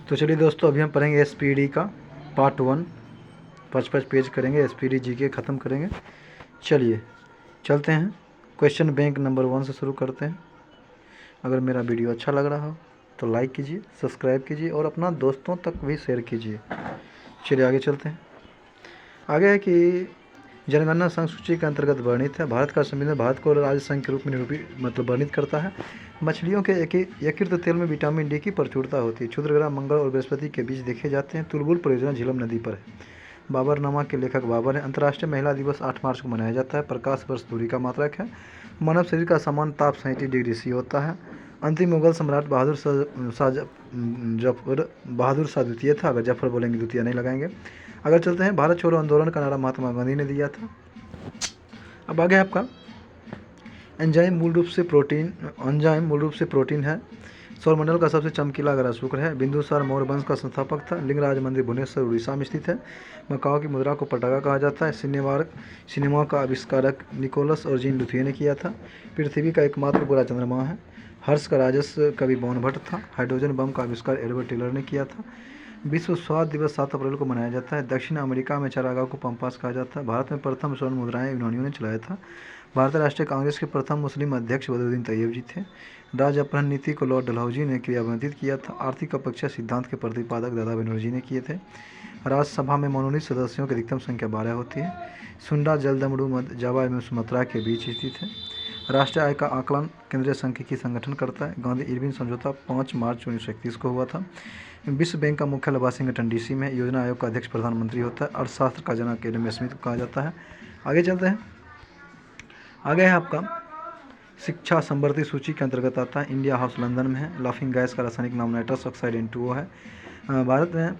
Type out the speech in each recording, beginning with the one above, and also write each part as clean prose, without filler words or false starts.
तो चलिए दोस्तों, अभी हम पढ़ेंगे SPD का पार्ट 1। 55 पेज करेंगे, SPD GK ख़त्म करेंगे। चलिए चलते हैं, क्वेश्चन बैंक नंबर 1 से शुरू करते हैं। अगर मेरा वीडियो अच्छा लग रहा हो तो लाइक कीजिए, सब्सक्राइब कीजिए और अपना दोस्तों तक भी शेयर कीजिए। चलिए आगे चलते हैं। आगे है कि जनगणना संघ सूची के अंतर्गत वर्णित है। भारत का संविधान भारत को राज्य संघ के रूप में वर्णित करता है। मछलियों के यकृत तेल में विटामिन डी की प्रचुरता होती है। क्षुद्र ग्रह मंगल और बृहस्पति के बीच देखे जाते हैं। तुलबुल परियोजना झीलम नदी पर है। बाबरनामा के लेखक बाबर हैं। अंतर्राष्ट्रीय महिला दिवस 8 मार्च को मनाया जाता है। प्रकाश वर्ष दूरी का मात्रक है। मानव शरीर का सामान्य ताप 37 डिग्री सी होता है। अंतिम मुगल सम्राट बहादुर शाह द्वितीय था। अगर जफर बोलेंगे द्वितीय नहीं लगाएंगे। अगर चलते हैं, भारत छोड़ो आंदोलन का नारा महात्मा गांधी ने दिया था। अब आगे आपका एंजाइम मूल रूप से प्रोटीन है। सौरमंडल का सबसे चमकीला ग्रह शुक्र है। बिंदुसार मौर्य वंश का संस्थापक था। लिंगराज मंदिर भुवनेश्वर उड़ीसा में स्थित है। मकाओ की मुद्रा को पटाखा कहा जाता है। सिनेमा का आविष्कारक निकोलस और जीन लुथिये ने किया था। पृथ्वी का एकमात्र पूरा चंद्रमा है। हर्ष का राजस्व कवि बॉन भट्ट था। हाइड्रोजन बम का आविष्कार एडवर्ड टेलर ने किया था। विश्व स्वास्थ्य दिवस 7 अप्रैल को मनाया जाता है। दक्षिण अमेरिका में चारागाह को पंपास कहा जाता है। भारत में प्रथम स्वर्ण मुद्राएं यूनानियों ने चलाया था। भारतीय राष्ट्रीय कांग्रेस के प्रथम मुस्लिम अध्यक्ष बदरुद्दीन तैयब जी थे। राज्य अपहरण नीति को लॉर्ड डलहौजी ने क्रियान्वित किया था। आर्थिक अपेक्षा सिद्धांत के प्रतिपादक दादा बनर्जी ने किए थे। राज्यसभा में मनोनीत सदस्यों की अधिकतम संख्या 12 होती है। सुंडा जलदमड़ू मध्य जावा एवं सुमात्रा के बीच स्थित है। राष्ट्रीय आय का आकलन केंद्रीय सांख्यिकी संगठन करता है। गांधी इरविन समझौता 5 मार्च 1931 को हुआ था। विश्व बैंक का मुख्यालय वाशिंगटन DC में। योजना आयोग का अध्यक्ष प्रधानमंत्री होता है। अर्थशास्त्र का जनक एडम स्मिथ को कहा जाता है। आगे चलते हैं। आगे है आपका शिक्षा संवर्ती सूची के अंतर्गत आता है। इंडिया हाउस लंदन में है। लाफिंग गैस का रासायनिक नाम नाइट्रस ऑक्साइड N2O है। भारत में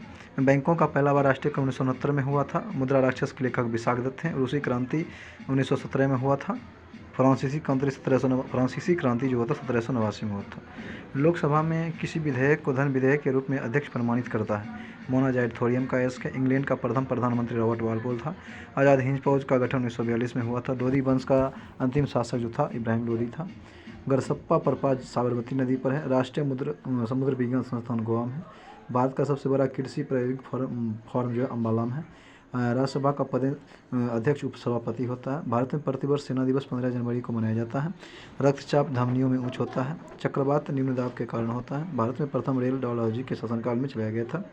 बैंकों का पहला बार राष्ट्रीय 1969 में हुआ था। मुद्रा राक्षस के लेखक विशाख दत्त हैं। रूसी क्रांति 1917 में हुआ था। फ्रांसीसी क्रांति जो हुआ था 1789 में हुआ था। लोकसभा में किसी विधेयक को धन विधेयक के रूप में अध्यक्ष प्रमाणित करता है। मोनाजाइड थोरियम का एस्क है। इंग्लैंड का प्रथम प्रधानमंत्री रॉबर्ट वालपोल था। आज़ाद हिंद फौज का गठन 1942 में हुआ था। लोधी वंश का अंतिम शासक जो था इब्राहिम लोधी था। गरसप्पा प्रपात साबरमती नदी पर है। राष्ट्रीय समुद्र विज्ञान संस्थान गोवा में है। भारत का सबसे बड़ा कृषि प्रायोगिक फॉर्म जो है अम्बाला में है। राज्यसभा का पद अध्यक्ष उपसभापति होता है। भारत में प्रतिवर्ष सेना दिवस 15 जनवरी को मनाया जाता है। रक्तचाप धमनियों में उच्च होता है। चक्रवात निम्न दाब के कारण होता है। भारत में प्रथम रेल डलहौजी के शासनकाल में चलाया गया था।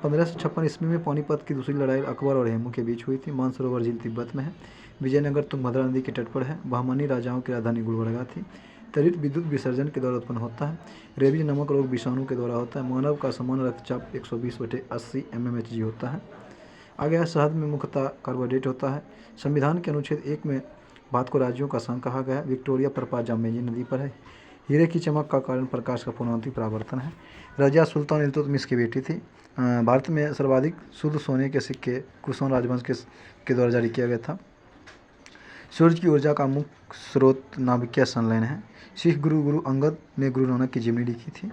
1556 ईस्वी में पानीपत की दूसरी लड़ाई अकबर और हेमू के बीच हुई थी। मानसरोवर झील तिब्बत में है। विजयनगर तुंगभद्रा नदी के तट पर है। बहमनी राजाओं की राजधानी गुलबर्गा थी। त्वरित विद्युत विसर्जन के द्वारा उत्पन्न होता है। रेबीज नामक रोग विषाणु के द्वारा होता है। मानव का सामान्य रक्तचाप 120/80 mmHg होता है। आगे है शहद में मुख्यतः कार्बोहाइड्रेट होता है। संविधान के अनुच्छेद 1 में भारत को राज्यों का संघ कहा गया है। विक्टोरिया प्रपात जाम्बेजी नदी पर है। हीरे की चमक का कारण प्रकाश का पुनरावृत्ति परावर्तन है। रजिया सुल्तान इल्तुतमिश की बेटी थी। भारत में सर्वाधिक शुद्ध सोने के सिक्के कुषाण राजवंश के द्वारा जारी किया गया था। सूर्य की ऊर्जा का मुख्य स्रोत नाभिकीय संलयन है। सिख गुरु अंगद ने गुरु नानक की जीवनी लिखी थी।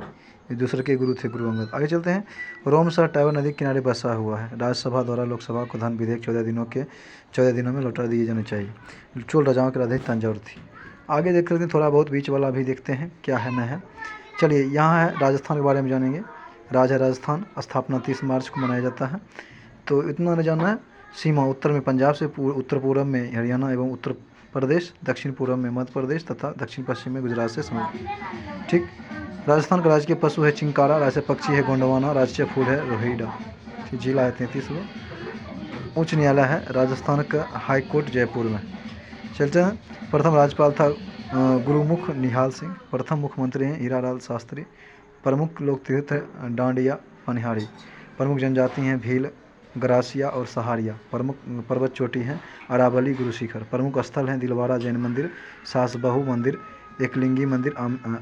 दूसरे के गुरु थे गुरु अंगद। आगे चलते हैं। रोम शहर टाइबर नदी के किनारे बसा हुआ है। राज्यसभा द्वारा लोकसभा को धन विधेयक 14 दिनों में लौटा दिए जाने चाहिए। चोल राजाओं की राजधानी तंजौर थी। आगे देख सकते हैं, थोड़ा बहुत बीच वाला भी देखते हैं क्या है न है। चलिए यहाँ है राजस्थान के बारे में जानेंगे। राज्य राजस्थान, स्थापना 30 मार्च को मनाया जाता है। तो इतना न जाना है। सीमा उत्तर में पंजाब से उत्तर पूर्व में हरियाणा एवं उत्तर प्रदेश, दक्षिण पूर्व में मध्य प्रदेश तथा दक्षिण पश्चिम में गुजरात से समुद्र। ठीक। राजस्थान का राजकीय पशु है चिंकारा। राष्ट्रीय पक्षी है गोंडवाना। राष्ट्रीय फूल है रोहिड़ा। जिला है 33 वो। उच्च न्यायालय है राजस्थान का हाई कोर्ट जयपुर में। चलते हैं। प्रथम राज्यपाल था गुरुमुख निहाल सिंह। प्रथम मुख्यमंत्री हैं हीरालाल शास्त्री। प्रमुख लोक तीर्थ है डांडिया पनिहारी। प्रमुख जनजाति हैं भील, गरासिया और सहारिया। प्रमुख पर्वत चोटी हैं अरावली, गुरु शिखर। प्रमुख स्थल हैं दिलवारा जैन मंदिर, सासबहू मंदिर, एकलिंगी मंदिर,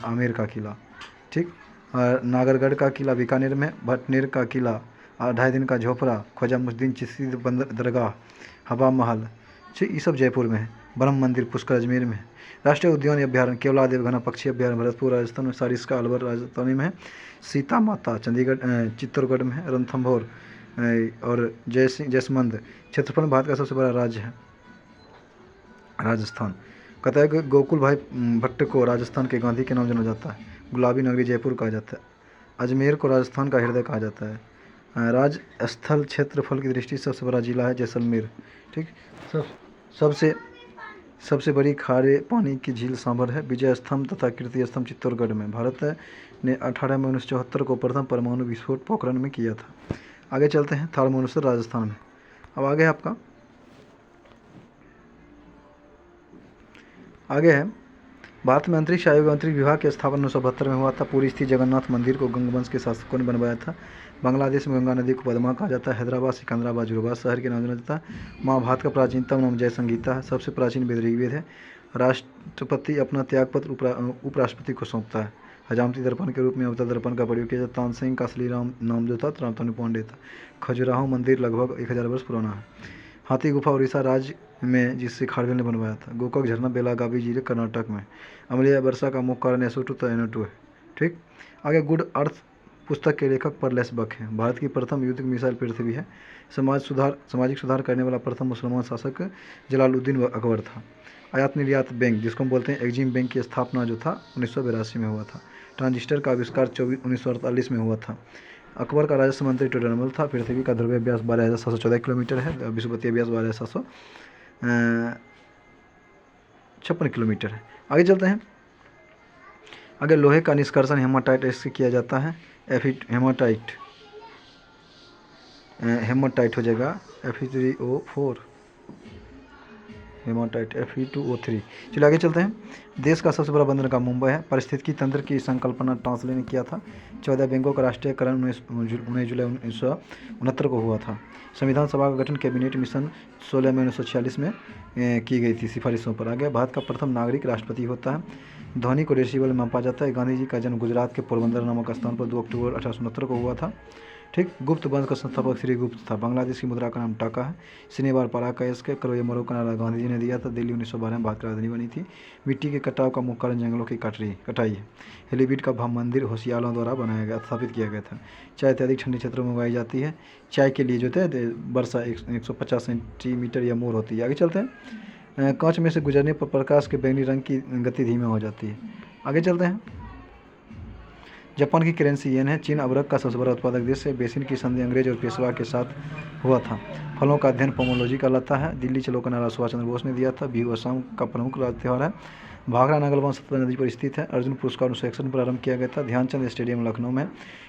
आमेर का किला। ठीक। नागरगढ़ का किला बीकानेर में, भटनेर का किला, 2.5 दिन का झोपड़ा, ख्वाजा मुइनुद्दीन चिश्ती दरगाह, हवा महल, ठीक, ये सब जयपुर में है। ब्रह्म मंदिर पुष्कर अजमेर में है। राष्ट्रीय उद्यान अभ्यारण्य केवला देवघना पक्षी अभ्यारण्य भरतपुर राजस्थान में, सारिस्का अलवर राजस्थानी में है। सीता माता चित्तौड़गढ़ में है। रणथंभौर और जयसमंद। क्षेत्रफल में भारत का सबसे बड़ा राज्य है राजस्थान। कहता है कि गोकुल भाई भट्ट को राजस्थान के गांधी के नाम जाना जाता है। गुलाबी नगरी जयपुर कहा जाता है। अजमेर को राजस्थान का हृदय कहा जाता है। राज स्थल क्षेत्रफल की दृष्टि से सबसे बड़ा जिला है जैसलमेर। ठीक। सब सबसे सबसे बड़ी खारे पानी की झील सांभर है। विजय स्तंभ तथा कीर्ति स्तंभ चित्तौड़गढ़ में। भारत ने 18 मई 1974 को प्रथम परमाणु विस्फोट पोखरण में किया था। आगे चलते हैं थर्ड मनुष्य राजस्थान में। अब आगे है आपका, आगे है भारत में अंतरिक्ष आयोग अंतरिक्ष विभाग की स्थापना 1972 में हुआ था। पूरी स्थित जगन्नाथ मंदिर को गंगवंश के शासकों ने बनवाया था। बांग्लादेश में गंगा नदी को पद्मा कहा जाता है। हैदराबाद सिकंदराबाद जुराबाद शहर के नाम जाना जाता है। महाभारत का प्राचीनतम नाम जय संगीता है। सबसे प्राचीन वेद ऋग्वेद है। राष्ट्रपति अपना त्यागपत्र उपराष्ट्रपति को सौंपता है। हजामती दर्पण के रूप में अवतल दर्पण का प्रयोग किया जाता है। तानसेन का असली नाम जो था रामतनु पांडे था। खजुराहो मंदिर लगभग 1000 वर्ष पुराना है। हाथी गुफा उड़ीसा राज्य में जिससे खारवेल ने बनवाया था। गोकाक झरना बेलागावी जिले कर्नाटक में। अम्लीय वर्षा का मुख्य कारण SO2 तो NO2 है। ठीक। आगे गुड अर्थ पुस्तक के लेखक परलेस बक हैं। भारत की प्रथम युद्ध मिसाइल पृथ्वी है। सामाजिक सुधार करने वाला प्रथम मुसलमान शासक जलालुद्दीन अकबर था। आयात निर्यात बैंक जिसको हम बोलते हैं एग्जिम बैंक की स्थापना जो था 1982 में हुआ था। ट्रांजिस्टर का आविष्कार 1948 में हुआ था। अकबर का राजस्व मंत्री टोडरमल था। पृथ्वी का ध्रुवीय व्यास 12,714 किलोमीटर है। विषुवतीय व्यास 12,756 किलोमीटर है। आगे चलते हैं। आगे लोहे का निष्कर्षण हेमाटाइट इससे किया जाता है। हेमाटाइट हो जाएगा Fe3O4 हेमाटाइट Fe2O3। चलिए आगे चलते हैं। देश का सबसे बड़ा बंदरगाह मुंबई है। पारिस्थितिकी तंत्र की संकल्पना टॉन्सले ने किया था। 14 बैंकों का राष्ट्रीयकरण 19 जुलाई 1969 को हुआ था। संविधान सभा का गठन कैबिनेट मिशन 16 मई 1946 में की गई थी सिफारिशों पर। आगे भारत का प्रथम नागरिक राष्ट्रपति होता है। ध्वनि को डेसिबल में मापा जाता है। गांधी जी का जन्म गुजरात के पोरबंदर नामक स्थान पर 2 अक्टूबर 1869 को हुआ था। ठीक। गुप्त वंश का संस्थापक श्री गुप्त था। बांग्लादेश की मुद्रा का नाम टाका है। शनिवार पराकायस के करोये मरो का नारा गांधी जी ने दिया था। दिल्ली 1912 में भारत की राजधानी बनी थी। मिट्टी के कटाव का मुख्य कारण जंगलों की कटाई है। हेलीबीड का भव्य मंदिर होशियारों द्वारा बनाया गया स्थापित किया गया था। चाय अत्यधिक ठंडे क्षेत्रों में उगाई जाती है। चाय के लिए जो है वर्षा 150 सेंटीमीटर या मोर होती है। आगे चलते हैं। कांच में से गुजरने पर प्रकाश के बैंगनी रंग की गति धीमी हो जाती है। आगे चलते हैं। जापान की करेंसी येन है। चीन अबरक का सबसे बड़ा उत्पादक देश है। बेसिन की संधि अंग्रेज और पेशवा के साथ हुआ था। फलों का अध्ययन पोमोलॉजी कहलाता है। दिल्ली चलो का नारा सुभाष चंद्र बोस ने दिया था। बिहू असम का प्रमुख राज्य त्यौहार है। भाखड़ा नागलवन सतलज नदी पर स्थित है। अर्जुन पुरस्कार 1961 प्रारंभ किया गया था। ध्यानचंद स्टेडियम लखनऊ में।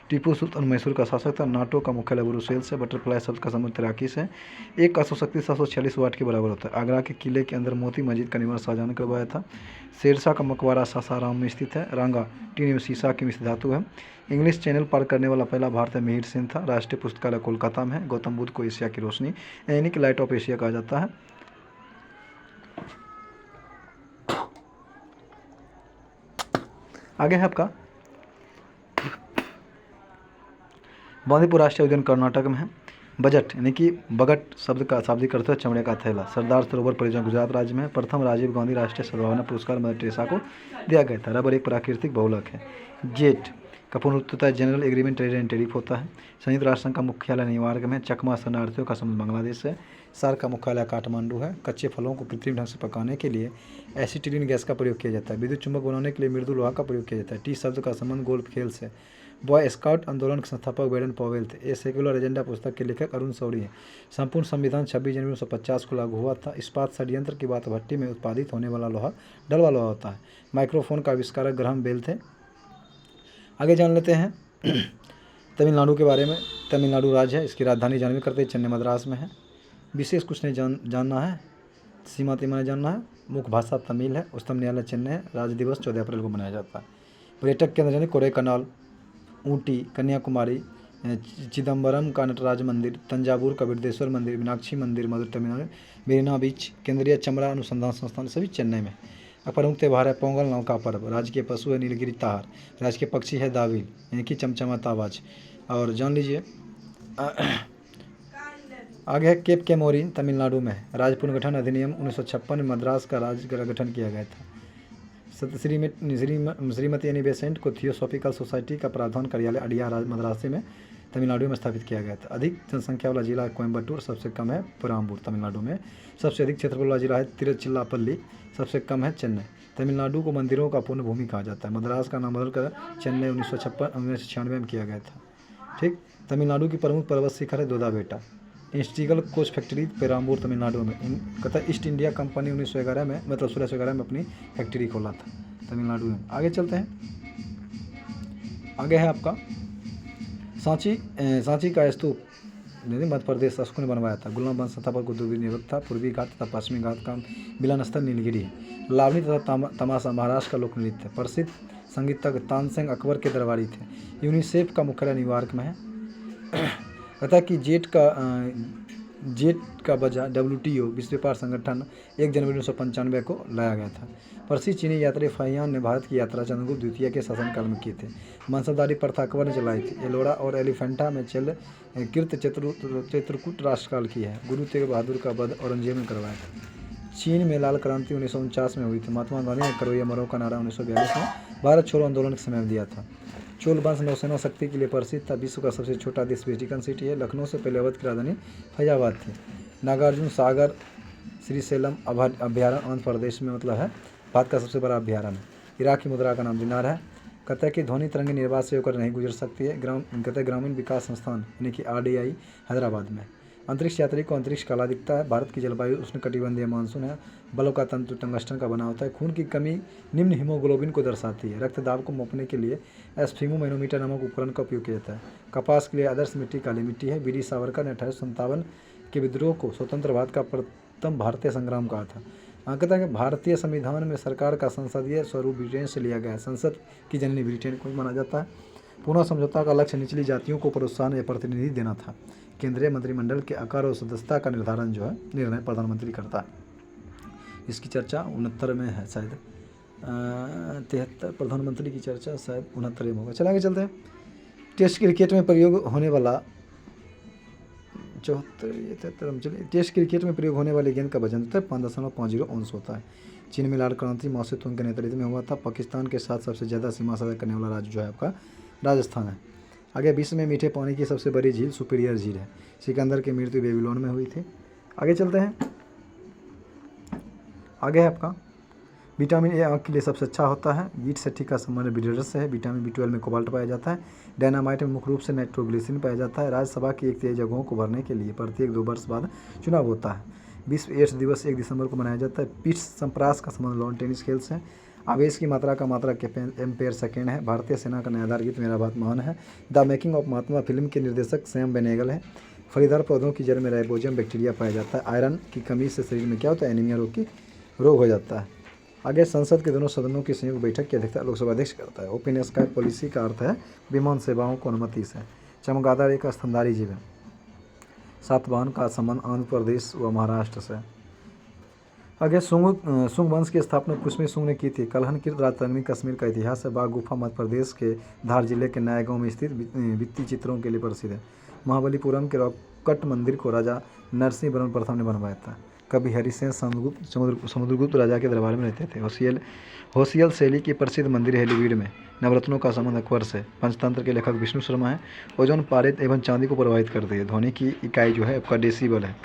टीपू सुल्तान मैसूर का शासक था। नाटो का मुख्यालय ब्रुसेल्स है। बटरफ्लाई शब्द का संबंध तैराकी से। एक अश्वशक्ति 746 वाट के बराबर होता है। आगरा के किले के अंदर मोती मस्जिद का निर्माण शाहजहां ने करवाया था। शेरशाह का मकबरा सासाराम में स्थित है। रंगा टीन में शीशा की मिश्र धातु है। इंग्लिश चैनल पार करने वाला पहला भारतीय मिहिर सेन था। राष्ट्रीय पुस्तकालय कोलकाता में है। गौतम बुद्ध को एशिया की रोशनी यानी कि लाइट ऑफ एशिया कहा जाता है। आगे है आपका बांदीपुर राष्ट्रीय उद्यान कर्नाटक में है। बजट यानी कि बगट शब्द का शाब्दिक अर्थ है चमड़े का थैला। सरदार सरोवर परियोजना गुजरात राज्य में है। प्रथम राजीव गांधी राष्ट्रीय सद्भावना पुरस्कार मदर टेरेसा को दिया गया था। रबर एक प्राकृतिक बहुलक है। जेट का पूर्ण रूप होता है general agreement trade and tariff होता है। संयुक्त राष्ट्र संघ का मुख्यालय न्यूयॉर्क में। चकमा शरणार्थियों का संबंध बांग्लादेश है। सार्क का मुख्यालय काठमांडू है। कच्चे फलों को कृत्रिम ढंग से पकाने के लिए एसिटिलीन गैस का प्रयोग किया जाता है। विद्युत चुंबक बनाने के लिए मृदु लोहा का प्रयोग किया जाता है। टी शब्द का संबंध गोल्फ खेल से। बॉय स्काउट आंदोलन के संस्थापक बेडन पॉवेल थे। ए सेक्युलर एजेंडा पुस्तक के लेखक अरुण शौरी हैं। संपूर्ण संविधान 26 जनवरी 1950 को लागू हुआ था। इस्पात षड्यंत्र की बात भट्टी में उत्पादित होने वाला लोहा डलवा लोहा होता है। माइक्रोफोन का आविष्कारक ग्राहम बेल थे। आगे जान लेते हैं तमिलनाडु के बारे में। तमिलनाडु राज्य है। इसकी राजधानी जानवी करते चेन्नई मद्रास में है। विशेष कुछ नहीं जानना है। सीमा तिमाही जानना है। मुख्य भाषा तमिल है। उच्चतम न्यायालय चेन्नई है। राज्य दिवस 14 अप्रैल को मनाया जाता है। पर्यटक केंद्र यानी कोडाईकनाल, ऊटी, कन्याकुमारी, चिदम्बरम का नटराज मंदिर, तंजावुर का बृहदेश्वर मंदिर, मीनाक्षी मंदिर मधुर तमिलनाडु, मेरीना बीच, केंद्रीय चमड़ा अनुसंधान संस्थान सभी चेन्नई में। प्रमुख त्यौहार है पोंगल नौका पर्व। राज्य के पशु है नीलगिरी तार। राज्य के पक्षी है दाविल यानी कि चमचमाता आवाज। और जान लीजिए आगे है केप केमोरिन तमिलनाडु में है। राज्य पुनर्गठन अधिनियम 1956 में मद्रास का राज्य का गठन किया गया था। श्रीमती एनी बेसेंट को थियोसॉफिकल सोसाइटी का प्रावधान कार्यालय अडियार मद्रासी में तमिलनाडु में स्थापित किया गया था। अधिक जनसंख्या वाला जिला है कोयम्बटूर। सबसे कम है पुराम्बूर तमिलनाडु में। सबसे अधिक क्षेत्रफल वाला जिला है तिरुचिरापल्ली। सबसे कम है चेन्नई। तमिलनाडु को मंदिरों का पूर्ण भूमि कहा जाता है। मद्रास का नाम बदलकर चेन्नई 1996 में किया गया था। ठीक। तमिलनाडु की प्रमुख पर्वत शिखर है दोदा बेटा। इंस्टीगल कोच फैक्ट्री पेराम्बूर तमिलनाडु में। कहता ईस्ट इंडिया कंपनी 1911 में मतलब 1611 में अपनी फैक्ट्री खोला था तमिलनाडु में। आगे चलते हैं, आगे है आपका सांची का स्तूप मध्य प्रदेश शासकों ने बनवाया था। गुलाम वंश सत्ता पर कुतुबुद्दीन निर्भर था। पूर्वी घाट तथा पश्चिमी घाट का मिलन स्थल नीलगिरी है। लावनी तथा तमाशा महाराष्ट्र का लोक नृत्य है। प्रसिद्ध संगीतज्ञ तानसेन अकबर के दरबारी थे। यूनिसेफ का मुख्यालय न्यूयॉर्क में है। कहता है कि जेट का वजह WTO विश्व व्यापार संगठन 1 जनवरी 1995 को लाया गया था। प्रसिद्ध चीनी यात्री फाहियान ने भारत की यात्रा चंद्रगुप्त द्वितीय के शासनकाल में की थी। मनसबदारी प्रथा अकबर ने चलाई थी। एलोरा और एलिफेंटा में कृत चित्रकूट राष्ट्रकाल की है। गुरु तेग बहादुर का वध औरंगजेब ने करवाया था। चीन में लाल क्रांति 1949 में हुई थी। महात्मा गांधी ने करोया मरो का नारा 1942 में भारत छोड़ो आंदोलन के समय दिया था। चोल वंश नौसेना शक्ति के लिए प्रसिद्ध था। विश्व का सबसे छोटा देश वेटिकन सिटी है। लखनऊ से पहले अवध की राजधानी फैजाबाद थी। नागार्जुन सागर श्रीशैलम अभ्यारण्य आंध्र प्रदेश में मतलब है भारत का सबसे बड़ा अभ्यारण्य है। इराक की मुद्रा का नाम दिनार है। कहता है कि ध्वनि तरंगी निर्वात से होकर नहीं गुजर सकती है। कहते हैं ग्रामीण विकास संस्थान यानी कि RDI हैदराबाद में। अंतरिक्ष यात्री को अंतरिक्ष काला दिखता है। भारत की जलवायु उष्णकटिबंधीय मानसून है। बलों का तंतु टंगस्टन का बना होता है। खून की कमी निम्न हीमोग्लोबिन को दर्शाती है। रक्तदाब को मापने के लिए एस्फिगोमेनोमीटर नामक उपकरण का उपयोग किया जाता है। कपास के लिए आदर्श मिट्टी काली मिट्टी है। वीर सावरकर ने 1857 के विद्रोह को स्वतंत्र भारत का प्रथम भारतीय संग्राम कहा था। कहता है कि भारतीय संविधान में सरकार का संसदीय स्वरूप ब्रिटेन से लिया गया है। संसद की जननी ब्रिटेन को माना जाता है। पुनः समझौता का लक्ष्य निचली जातियों को प्रोत्साहन या प्रतिनिधि देना था। केंद्रीय मंत्रिमंडल के आकार और सदस्यता का निर्धारण जो है निर्णय प्रधानमंत्री करता है। इसकी चर्चा 69 में है शायद 73। प्रधानमंत्री की चर्चा शायद 69 में होगा। चला आगे चलते हैं। टेस्ट क्रिकेट में प्रयोग होने वाला 74 चलिए। टेस्ट क्रिकेट में प्रयोग होने वाली गेंद का वजन होता है 5.50 औंस होता है। चीन में लाल क्रांति माओ से तुंग के नेतृत्व में हुआ था। पाकिस्तान के साथ सबसे ज़्यादा सीमा साझा करने वाला राज्य जो है आपका राजस्थान है। आगे विश्व में मीठे पानी की सबसे बड़ी झील सुपीरियर झील है। सिकंदर की मृत्यु बेबीलोन में हुई थी। आगे चलते हैं, आगे है आपका विटामिन ए आँख के लिए सबसे अच्छा होता है। ईट सेठी का संबंध बिल्डर से है। विटामिन B12 में कोबाल्ट पाया जाता है। डायनामाइट में मुख्य रूप से नाइट्रोग्लिसरीन पाया जाता है। राज्यसभा की 1/3 जगहों को भरने के लिए प्रत्येक 2 वर्ष बाद चुनाव होता है। विश्व एड्स दिवस 1 दिसंबर को मनाया जाता है। पिच संप्रास का संबंध लॉन टेनिस खेल से है। आवेश की मात्रा का मात्रक एम्पेयर सेकेंड है। भारतीय सेना का नयादार गीत मेरा बात महान है। The making of Mahatma film के निर्देशक सैम बेनेगल है। फलीदार पौधों की जड़ में राइबोजियम बैक्टीरिया पाया जाता है। आयरन की कमी से शरीर में क्या होता है? एनीमिया रोग हो जाता है। आगे संसद के दोनों सदनों की संयुक्त बैठक की अध्यक्षता लोकसभा अध्यक्ष करता है। ओपन स्काई पॉलिसी का अर्थ है विमान सेवाओं को अनुमति से। चमगादड़ एक स्तनधारी जीव है। सातवाहन का संबंध आंध्र प्रदेश व महाराष्ट्र से। आगे सुंग वंश की स्थापना कुशमी सुंग ने की थी। कलहनकृत राजतरंगिणी कश्मीर का इतिहास है। बाघ गुफा मध्य प्रदेश के धार जिले के नया गाँव में स्थित भित्ति चित्रों के लिए प्रसिद्ध है। महाबलीपुरम के रॉकट मंदिर को राजा नरसिंह वर्मन प्रथम ने बनवाया था। कवि हरिसेन समुद्रगुप्त राजा के दरबार में रहते थे। होसियल शैली की प्रसिद्ध मंदिर है हेलीवीड में। नवरत्नों का संबंध अकबर से। पंचतंत्र के लेखक विष्णु शर्मा है। ओजोन पारित एवं चांदी को प्रभावित करती है। ध्वनि की इकाई जो है आपका डेसिबल है।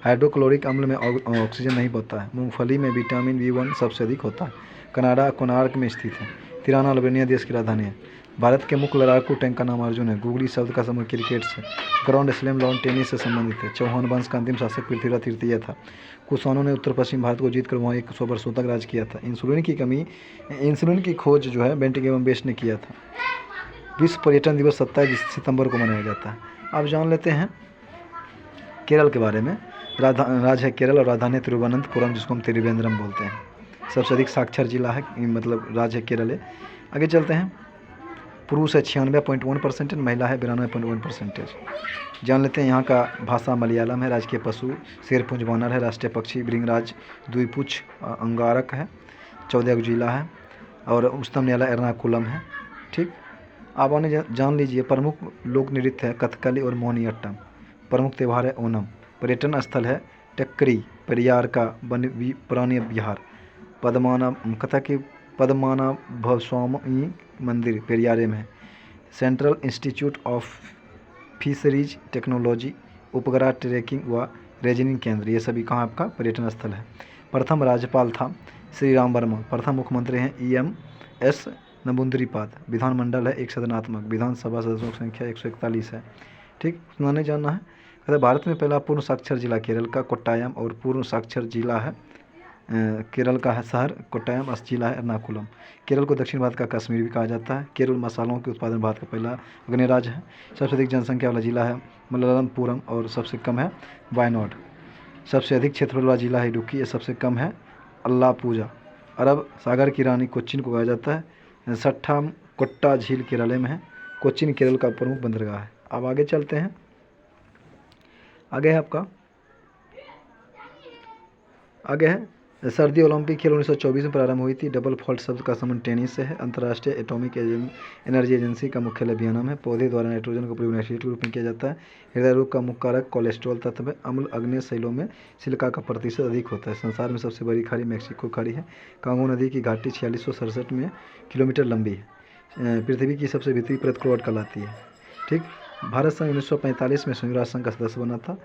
हाइड्रोक्लोरिक अम्ल में ऑक्सीजन नहीं होता है। मूंगफली में विटामिन B1 सबसे अधिक होता है। कनाडा कोणार्क में स्थित है। तिराना अल्बानिया देश की राजधानी है। भारत के मुख्य लड़ाकू टैंक का नाम अर्जुन है। गूगली शब्द का संबंध क्रिकेट से। ग्राउंड स्लैम लॉन टेनिस से संबंधित है। चौहान वंश का अंतिम शासक पृथ्वीराज तृतीय था। कुषाणों ने उत्तर पश्चिम भारत को जीतकर वहाँ 100 वर्षों तक राज किया था। इंसुलिन की खोज जो है बेंटिक एवं बेस्ट ने किया था। विश्व पर्यटन दिवस 27 सितंबर को मनाया जाता है। अब जान लेते हैं केरल के बारे में। राज्य है केरल और राजधानी तिरुवनंतपुरम जिसको हम त्रिवेंद्रम बोलते हैं। सबसे अधिक साक्षर जिला है मतलब राज्य है केरल है। आगे चलते हैं। पुरुष है 96.1%, महिला है 92.1%। जान लेते हैं यहाँ का भाषा मलयालम है। राजकीय पशु शेरपुंज वानर है। राष्ट्रीय पक्षी भृंगराज द्विपुच्छ अंगारक है। 14 जिला है और उच्चतम न्यायालय एर्नाकुलम है। ठीक, आप आने जान लीजिए। प्रमुख लोक नृत्य है कथकली और मोहिनीअट्टम। प्रमुख त्यौहार है ओणम। पर्यटन स्थल है टेक्करी पेरियार का पुरानी विहार। पद्मनाभस्वामी मंदिर पेरियारे में। Central institute of fisheries technology उपग्रह ट्रैकिंग व रीजनिंग केंद्र, ये सभी कहाँ आपका पर्यटन स्थल है। प्रथम राज्यपाल था श्री राम वर्मा। प्रथम मुख्यमंत्री हैं EMS नबूंदरीपाद। विधानमंडल है एक सदनात्मक। विधानसभा सदस्यों की संख्या 141 है। ठीक, उतना नहीं जानना है। कहते भारत में पहला पूर्ण साक्षर जिला केरल का कोट्टायम और पूर्ण साक्षर जिला है केरल का है शहर कोट्टायम, जिला है एर्नाकुलम। केरल को दक्षिण भारत का कश्मीर भी कहा जाता है। केरल मसालों के उत्पादन भारत का पहला गणराज्य है। सबसे अधिक जनसंख्या वाला जिला है मलप्पुरम और सबसे कम है वायनाड। सबसे अधिक क्षेत्रफल वाला जिला है इडुक्की, सबसे कम है अल्लापुझा। अरब सागर की रानी कोच्चिन को कहा जाता है। छठा कोट्टा झील केरल में है। कोच्चिन केरल का प्रमुख बंदरगाह है। अब आगे चलते हैं। आगे है आपका, आगे है सर्दी ओलंपिक खेल 1924 में प्रारंभ हुई थी। डबल फॉल्ट शब्द का संबंध टेनिस से है। अंतर्राष्ट्रीय एटॉमिक एनर्जी एजेंसी का मुख्यालय वियना में। पौधे द्वारा नाइट्रोजन का प्रयोग नाइट्रेट के रूप में किया जाता है। हृदय रोग का मुख्य कारक कोलेस्ट्रॉल तत्व है। अम्ल अग्नेय शैलों में सिलिका का प्रतिशत अधिक होता है। संसार में सबसे बड़ी खाड़ी मैक्सिको खाड़ी है। कांगो नदी की घाटी 4667 में किलोमीटर लंबी है। पृथ्वी की सबसे भीतरी परत क्रोट कहलाती है। ठीक, भारत संघ 1945 में संयुक्त राष्ट्र संघ का सदस्य बना था।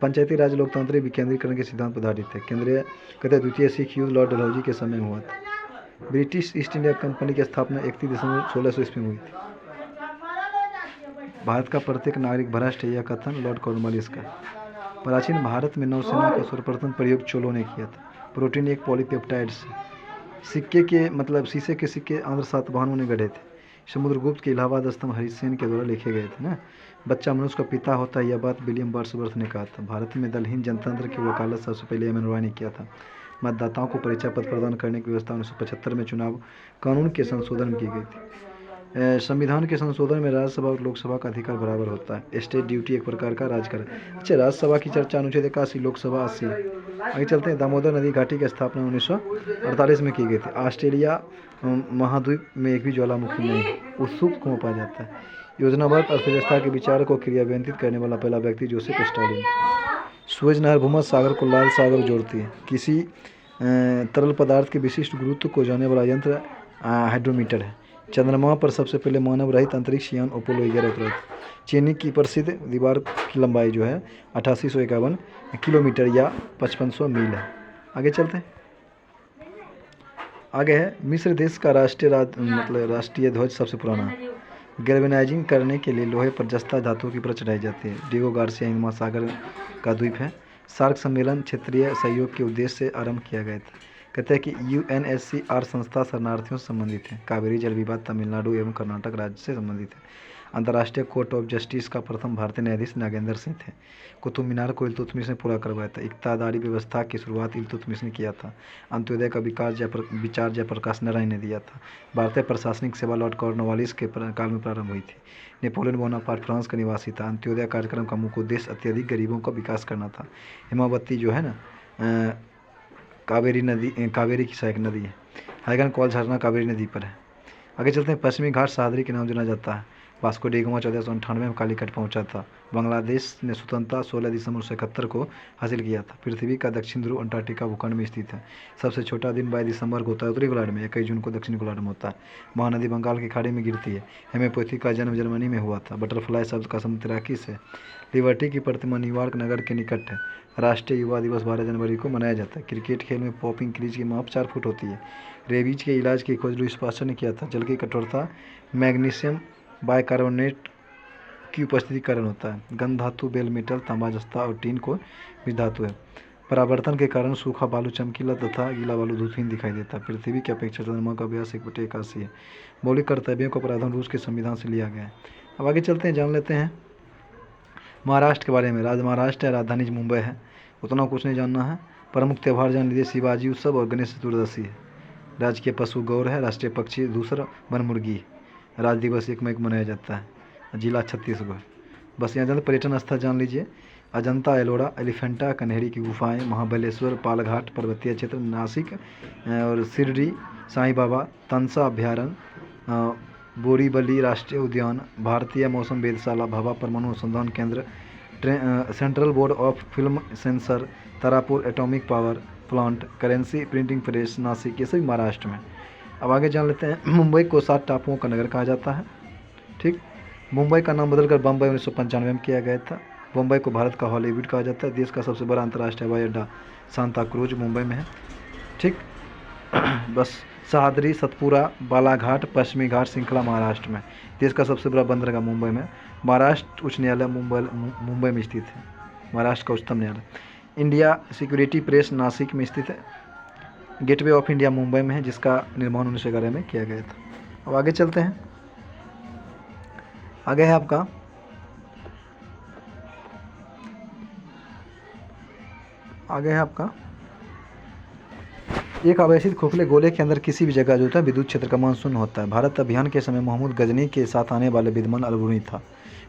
पंचायती राज लोकतांत्रिक विकेंद्रीकरण के सिद्धांत पर आधारित है। केंद्रीय कहते द्वितीय सिख युद्ध लॉर्ड डलहौजी के समय हुआ था। ब्रिटिश ईस्ट इंडिया कंपनी की स्थापना 31 दिसंबर 1600 ईस्वी में हुई थी। भारत का प्रत्येक नागरिक भ्रष्ट है, यह कथन लॉर्ड कॉर्नवालिस का। प्राचीन भारत में नौसेना का सर्वप्रथम प्रयोग चोलों ने किया था। प्रोटीन एक पॉलीपेप्टाइड से। सिक्के के मतलब शीशे के सिक्के आंध्र सातवाहनों ने गढ़े थे। समुद्रगुप्त के इलाहाबाद स्तंभ हरिसेन के द्वारा लिखे गए थे ना। बच्चा मनुष्य का पिता होता है, यह बात विलियम वर्ड्सवर्थ ने कहा था। भारत में दलहीन जनतंत्र की वकालत सबसे पहले एम एन रॉय ने किया था। मतदाताओं को परिचय पत्र प्रदान करने की व्यवस्था 1975 में चुनाव कानून के संशोधन में की गई थी। संविधान के संशोधन में राज्यसभा और लोकसभा का अधिकार बराबर होता है। स्टेट ड्यूटी एक प्रकार का राजकर। अच्छा, राज्यसभा की चर्चा अनुच्छेद 81, लोकसभा 80। आगे चलते हैं। दामोदर नदी घाटी की स्थापना 1948 में की गई थी। ऑस्ट्रेलिया महाद्वीप में एक भी ज्वालामुखी नहीं है। उत्सुक कुआं पाया जाता है। योजनाबद्ध अर्थव्यवस्था के विचार को क्रियान्वित करने वाला पहला व्यक्ति जोसेफ स्टालिन। सुएज नहर भूमध्य सागर को लाल सागर जोड़ती है। किसी तरल पदार्थ के विशिष्ट गुरुत्व को जानने वाला यंत्र हाइड्रोमीटर है। चंद्रमा पर सबसे पहले मानव रहित अंतरिक्ष यान अपोलो 11 उतरा था। चीनी की प्रसिद्ध दीवार की लंबाई जो है 8851 किलोमीटर या 5500 मील है। आगे चलते हैं। आगे है मिस्र देश का राष्ट्रीय ध्वज सबसे पुराना है। गैल्वेनाइजिंग करने के लिए लोहे पर जस्ता धातु की परत चढ़ाई जाती है। डिगो गार्सिया हिंद महासागर का द्वीप है। सार्क सम्मेलन क्षेत्रीय सहयोग के उद्देश्य से आरंभ किया गया था। कहते हैं कि UNSCR संस्था शरणार्थियों से संबंधित है। कावेरी जल विवाद तमिलनाडु एवं कर्नाटक राज्य से संबंधित है। अंतर्राष्ट्रीय कोर्ट ऑफ जस्टिस का प्रथम भारतीय न्यायाधीश नागेंद्र सिंह थे। कुतुब मीनार को इल्तुतमिश ने पूरा करवाया था। इक्तादारी व्यवस्था की शुरुआत इल्तुतमिश ने किया था। अंत्योदय का विचार जयप्रकाश नारायण ने दिया था। भारतीय प्रशासनिक सेवा लॉर्ड कॉर्नवालिस के काल में प्रारंभ हुई थी। नेपोलियन बोनापार्ट फ्रांस का निवासी था। अंत्योदय कार्यक्रम का मुख्य उद्देश्य अत्यधिक गरीबों का विकास करना था। हिमावती जो है ना कावेरी की सहायक नदी है। हाइगन कॉल झरना कावेरी नदी पर है। आगे चलते हैं। पश्चिमी घाट सह्याद्री के नाम जाना जाता है। वास्को डी गामा 1498 में कालीकट पहुंचा था। बांग्लादेश ने स्वतंत्रता 16 दिसंबर 1971 को हासिल किया था। पृथ्वी का दक्षिण ध्रुव अंटार्कटिका भूखंड में स्थित है। सबसे छोटा दिन 22 दिसंबर को होता है उत्तरी गोलार्ध में। 21 जून को दक्षिणी गोलार्ध में होता है। महानदी बंगाल की खाड़ी में गिरती है। हेमियोपैथी का जन्म जर्मनी में हुआ था। बटरफ्लाई शब्द का संबंध तैराकी से। लिबर्टी की प्रतिमा न्यूयॉर्क नगर के निकट है। राष्ट्रीय युवा दिवस 12 जनवरी को मनाया जाता है। क्रिकेट खेल में पॉपिंग क्रीज की माप 4 फुट होती है। रेबीज के इलाज की खोज लुईस पास्चर ने किया था। जल की कठोरता मैग्नीशियम बाइकार्बोनेट की उपस्थिति कारण होता है। गंध धातु बेल मेटल तांबा जस्ता और टीन को बीज धातु है। परावर्तन के कारण सूखा बालू चमकीला तथा गीला बालू धूसहीन दिखाई देता है। पृथ्वी की अपेक्षा चंद्रमा का व्यास 1/81 है। मौलिक कर्तव्यों का प्रावधान रूस के संविधान से लिया गया है। अब आगे चलते हैं, जान लेते हैं महाराष्ट्र के बारे में। महाराष्ट्र है, राजधानी मुंबई है। उतना कुछ नहीं जानना है। प्रमुख त्यौहार जान लीजिए, शिवाजी उत्सव और गणेश चतुर्दशी है। राजकीय पशु गौर है। राष्ट्रीय पक्षी दूसरा बनमुर्गी है। राज्य दिवस 1 मई को मनाया जाता है। जिला छत्तीसगढ़। बस यहाँ जाते पर्यटन स्थल जान लीजिए। अजंता एलोरा, एलिफेंटा, कन्हेरी की गुफाएं, महाबलेश्वर, पालघाट पर्वतीय क्षेत्र, नासिक और शिरडी साईं बाबा, तंसा अभ्यारण्य, बोरीवली राष्ट्रीय उद्यान, भारतीय मौसम वेधशाला, भाभा परमाणु अनुसंधान केंद्र, central board of film sensor, Tarapur atomic power plant, currency printing press, Nashik, ये सभी महाराष्ट्र में। अब आगे जान लेते हैं। मुंबई को 7 टापुओं का नगर कहा जाता है। ठीक, मुंबई का नाम बदलकर बम्बई 1995 में किया गया था। मुंबई को भारत का हॉलीवुड कहा जाता है। देश का सबसे बड़ा अंतर्राष्ट्रीय हवाई अड्डा सांता क्रूज मुंबई में है। ठीक, बस सह्याद्री, सतपुरा, बालाघाट, पश्चिमी घाट श्रृंखला महाराष्ट्र में। देश का सबसे बड़ा बंदरगाह मुंबई में। महाराष्ट्र उच्च न्यायालय मुंबई में स्थित है, महाराष्ट्र का उच्चतम न्यायालय। इंडिया सिक्योरिटी प्रेस नासिक में स्थित है। गेटवे ऑफ इंडिया मुंबई में है, जिसका निर्माण 1911 में किया गया था। अब आगे चलते हैं। आगे है आपका एक आवेशित खोखले गोले के अंदर किसी भी जगह जो होता है विद्युत क्षेत्र का मान शून्य होता है। भारत अभियान के समय महमूद गजनी के साथ आने वाले विद्यमान अल्बुनी था।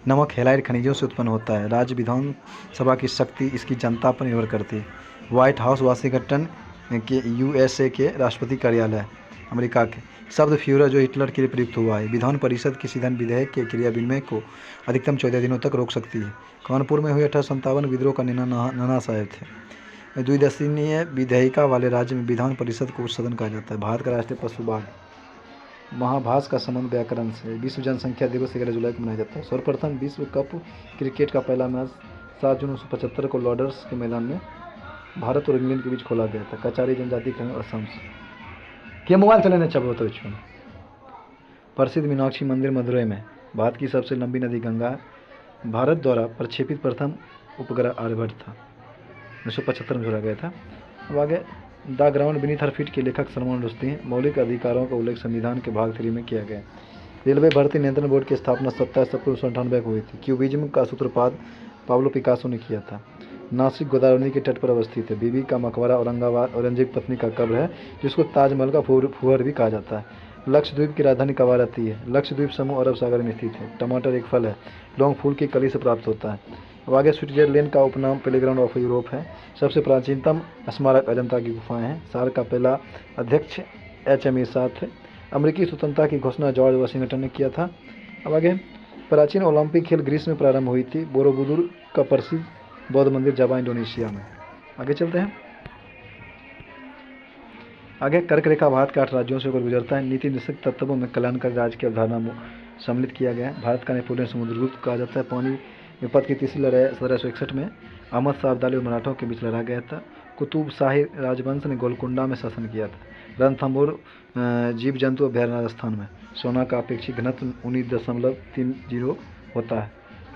नमक हैलाइड खनिजों से उत्पन्न होता है। राज्य विधानसभा की शक्ति इसकी जनता पर निर्भर करती है। व्हाइट हाउस वाशिंगटन के USA के राष्ट्रपति कार्यालय अमेरिका के। शब्द फ्यूरर जो हिटलर के लिए प्रयुक्त हुआ है। विधान परिषद किसी धन विधेयक के क्रिया विनिमय को अधिकतम 14 दिनों तक रोक सकती है। कानपुर में हुए 1857 विद्रोह का नेता नाना साहेब थे। द्विदशीय विधायिका वाले राज्य में विधान परिषद को उच्च सदन कहा जाता है। भारत का राष्ट्रीय पशु बाघ। महाभाष का संबंध व्याकरण से। विश्व जनसंख्या दिवस 11 जुलाई को मनाया जाता है। सर्वप्रथम विश्व कप क्रिकेट का पहला मैच 7 जून 1975 को लॉर्ड्स के मैदान में भारत और इंग्लैंड के बीच खोला गया था। कचारी जनजाति का असम से। क्या मोबाइल चलाने चलो तो प्रसिद्ध मीनाक्षी मंदिर मदुरई में। भारत की सबसे लंबी नदी गंगा है। भारत द्वारा प्रक्षेपित प्रथम उपग्रह आर्यभट्ट था, 1975 में छोड़ा गया था। अब आगे the ground beneath her feet के लेखक सलमान रुश्दी हैं। मौलिक अधिकारों का उल्लेख संविधान के भाग 3 में किया गया। रेलवे भर्ती नियंत्रण बोर्ड की स्थापना 27 अप्रैल 1998 को हुई थी। क्यूबिज्म का सूत्रपात पाब्लो पिकासो ने किया था। नासिक गोदावरी के तट पर अवस्थित है। बीबी का मकबरा औरंगाबाद औरंगजेब पत्नी का कब्र है, जिसको ताजमहल का फुहर भी कहा जाता है। लक्षद्वीप की राजधानी कवारत्ती है। लक्षद्वीप समूह अरब सागर में स्थित है। टमाटर एक फल है, लौंग फूल की कली से प्राप्त होता है। अब आगे स्विट्जरलैंड का उपनाम प्लेग्राउंड ऑफ यूरोप है। सबसे प्राचीनतम स्मारक अजंता की गुफाएं हैं। साल का पहला अध्यक्ष HME 7 है। अमेरिकी स्वतंत्रता की घोषणा जॉर्ज वाशिंगटन ने किया था। अब आगे प्राचीन ओलंपिक खेल ग्रीस में प्रारंभ हुई थी। बोरोबुदुर का प्रसिद्ध बौद्ध मंदिर जावा इंडोनेशिया में। आगे चलते हैं। आगे कर्क रेखा भारत के 8 राज्यों से होकर गुजरता है। नीति निर्देशक तत्वों में कल्याणकारी राज्य की अवधारणा सम्मिलित किया गया है। भारत का नेपोलियन समुद्रगुप्त कहा जाता है। पानीपत की तीसरी लड़ाई 1761 में अहमद शाह अब्दाली और मराठों के बीच लड़ा गया था। कुतुब शाही राजवंश ने गोलकुंडा में शासन किया था। रणथंभौर जीव जंतु अभ्यारण्य राजस्थान में। सोना का अपेक्षित घनत्व 19.30 होता है।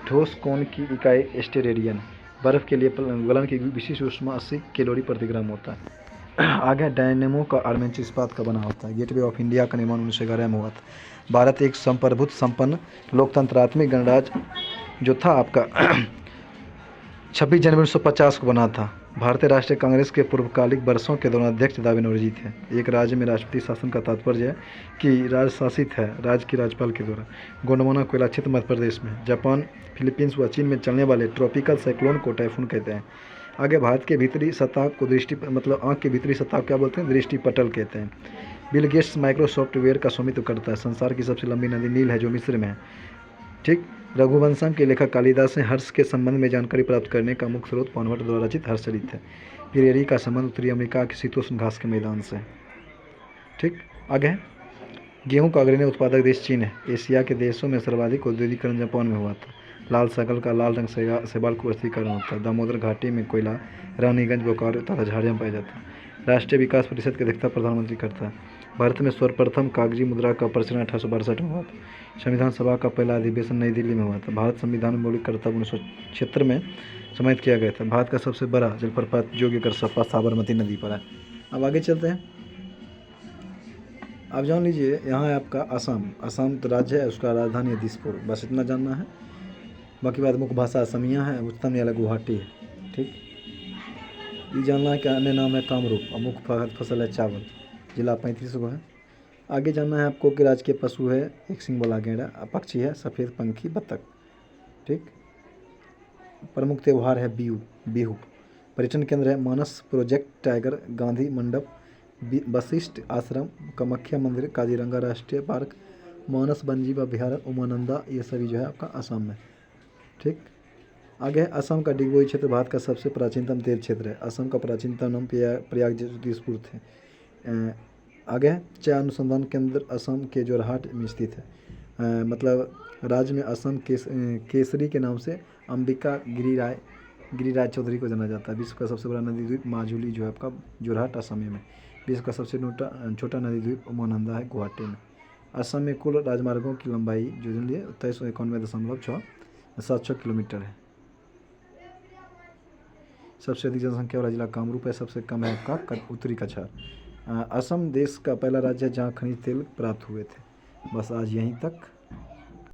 ठोस कोण की इकाई स्टेरेडियन। बर्फ के लिए गलन की विशिष्ट ऊष्मा 80 कैलोरी प्रति ग्राम होता है। आगे डायनेमो का आर्मेचर इस्पात का बना होता है। गेटवे ऑफ इंडिया का निर्माण 1911 में हुआ था। भारत एक संप्रभुत्व संपन्न लोकतंत्रात्मक गणराज्य जो था आपका 26 जनवरी 1950 को बना था। भारतीय राष्ट्रीय कांग्रेस के पूर्वकालिक वर्षों के दौरान अध्यक्ष दावे नौरोजी थे। एक राज्य में राष्ट्रपति शासन का तात्पर्य है कि राज्य शासित है राज्य की राज्यपाल के द्वारा। गोंडवाना कोयला क्षेत्र मध्य प्रदेश में। जापान, फिलीपींस व चीन में चलने वाले ट्रॉपिकल साइक्लोन को टाइफून कहते हैं। आगे भारत के भीतरी सतह को आँख के भीतरी सतह क्या बोलते हैं? दृष्टि पटल कहते हैं। बिल गेट्स माइक्रोसॉफ्टवेयर का स्वामित्व करता है। संसार की सबसे लंबी नदी नील है, जो मिस्र में है। ठीक। रघुवंशम के लेखक कालिदास ने हर्ष के संबंध में जानकारी प्राप्त करने का मुख्य स्रोत पानभट्ट द्वारा रचित हर्षचरित है। पिरेरी का संबंध उत्तरी अमेरिका के शीतोष्ण घास के मैदान से। ठीक। आगे गेहूं का अग्रणी उत्पादक देश चीन है। एशिया के देशों में सर्वाधिक औद्योगिकरण जापान में हुआ था। लाल सागर का लाल रंग शैवाल को वशीकरण होता है। दामोदर घाटी में कोयला रानीगंज, बोकारो तथा झाड़ियों में पाया जाता है। राष्ट्रीय विकास परिषद की अध्यक्षता प्रधानमंत्री करता है। भारत में सर्वप्रथम कागजी मुद्रा का प्रचलन 1862 में हुआ था। संविधान सभा का पहला अधिवेशन नई दिल्ली में हुआ था। भारत संविधान में मौलिक कर्तव्य 1976 में समाहित किया गया था। भारत का सबसे बड़ा जलप्रपात जोगीकर सपा साबरमती नदी पर है। अब आगे चलते हैं। आप जान लीजिए, यहाँ है आपका असम। असम तो राज्य है, उसका राजधानी है दिसपुर। बस इतना जानना है। बाकी बात मुख्य भाषा असमिया है। उच्चतम न्यायालय गुवाहाटी है। ठीक। ये जानना है कि अन्य नाम है कामरूप और मुख्य फसल है चावल। जिला 35 को है। आगे जानना है आपको कि राज्य के पशु है एक सिंग वाला गैंडा। पक्षी है सफ़ेद पंखी बत्तख। ठीक। प्रमुख त्यौहार है बिहू। पर्यटन केंद्र है मानस प्रोजेक्ट टाइगर, गांधी मंडप, वशिष्ठ आश्रम, कामाख्या मंदिर, काजीरंगा राष्ट्रीय पार्क, मानस वन्यजीव अभ्यारण्य, उमानंदा, ये सभी जो है आपका असम में। ठीक। आगे है असम का डिगबोई क्षेत्र भारत का सबसे प्राचीनतम तेल क्षेत्र है। असम का प्राचीनतम नाम प्रयाग जगदीशपुर थे। आगे है चाय अनुसंधान केंद्र असम के जोरहाट में स्थित है। मतलब राज्य में असम केसरी के नाम से अंबिका गिरिराज चौधरी को जाना जाता है। विश्व का सबसे बड़ा नदी द्वीप माजुली जो है आपका जोरहाट असम में। विश्व का सबसे छोटा नदी द्वीप महानंदा है गुवाहाटी में। असम में कुल राजमार्गों की लंबाई जो 2391.676 किलोमीटर है। सबसे अधिक जनसंख्या वाला जिला कामरूप है, सबसे कम है आपका उत्तरी कछार। असम देश का पहला राज्य है जहाँ खनिज तेल प्राप्त हुए थे। बस आज यहीं तक।